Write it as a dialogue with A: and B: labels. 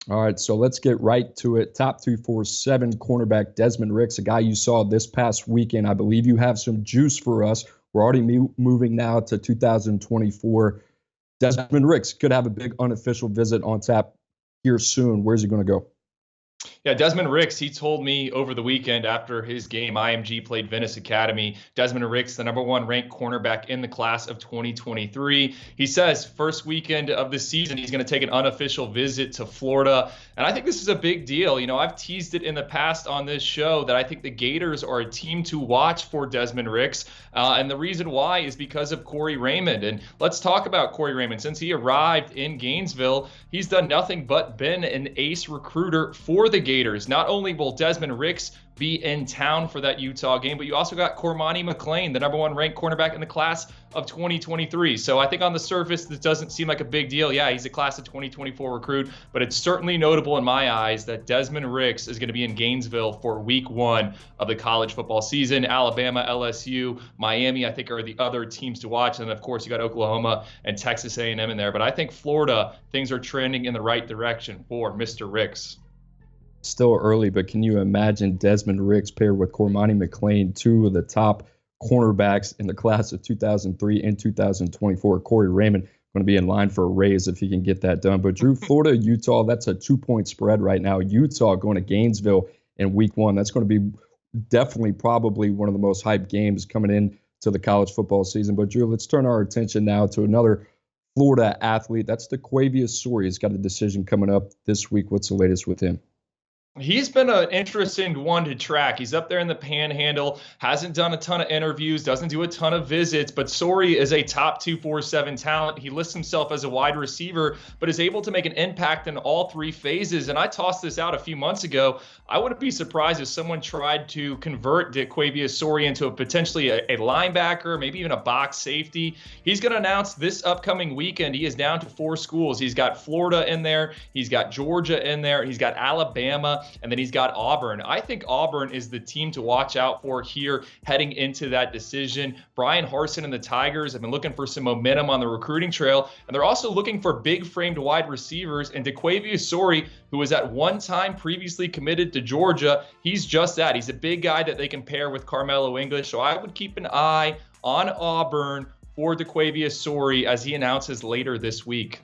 A: All right, so let's get right to it. Top 247 cornerback Desmond Ricks, a guy you saw this past weekend. I believe you have some juice for us. We're already moving now to 2024. Desmond Ricks could have a big unofficial visit on tap here soon. Where's he going to go?
B: Yeah, Desmond Ricks, he told me over the weekend after his game, IMG played Venice Academy. Desmond Ricks, the #1 ranked cornerback in the class of 2023. He says first weekend of the season, he's going to take an unofficial visit to Florida. And I think this is a big deal. You know, I've teased it in the past on this show that I think the Gators are a team to watch for Desmond Ricks. And the reason why is because of Corey Raymond. And let's talk about Corey Raymond. Since he arrived in Gainesville, he's done nothing but been an ace recruiter for the Gators. Not only will Desmond Ricks be in town for that Utah game, but you also got Cormani McClain, the #1 ranked cornerback in the class of 2023. So I think on the surface, this doesn't seem like a big deal. Yeah, he's a class of 2024 recruit, but it's certainly notable in my eyes that Desmond Ricks is going to be in Gainesville for week 1 of the college football season. Alabama, LSU, Miami, I think are the other teams to watch. And of course, you got Oklahoma and Texas A&M in there. But I think Florida, things are trending in the right direction for Mr. Ricks.
A: Still early, but can you imagine Desmond Ricks paired with Cormani McClain, two of the top cornerbacks in the class of 2003 and 2024? Corey Raymond going to be in line for a raise if he can get that done. But Drew, Florida, Utah, that's a 2-point spread right now. Utah going to Gainesville in week 1. That's going to be definitely probably one of the most hyped games coming in to the college football season. But Drew, let's turn our attention now to another Florida athlete. That's Daquayvious Sorey. He's got a decision coming up this week. What's the latest with him?
B: He's been an interesting one to track. He's up there in the panhandle, hasn't done a ton of interviews, doesn't do a ton of visits, but Sorey is a top 247 talent. He lists himself as a wide receiver, but is able to make an impact in all 3 phases. And I tossed this out a few months ago. I wouldn't be surprised if someone tried to convert Daquayvious Sorey into potentially a linebacker, maybe even a box safety. He's going to announce this upcoming weekend. He is down to 4 schools. He's got Florida in there. He's got Georgia in there. He's got Alabama. And then he's got Auburn. I think Auburn is the team to watch out for here heading into that decision. Brian Harsin and the Tigers have been looking for some momentum on the recruiting trail, and they're also looking for big-framed wide receivers. And Daquayvious Sorey, who was at one time previously committed to Georgia, he's just that. He's a big guy that they can pair with Carmelo English. So I would keep an eye on Auburn for Daquayvious Sorey as he announces later this week.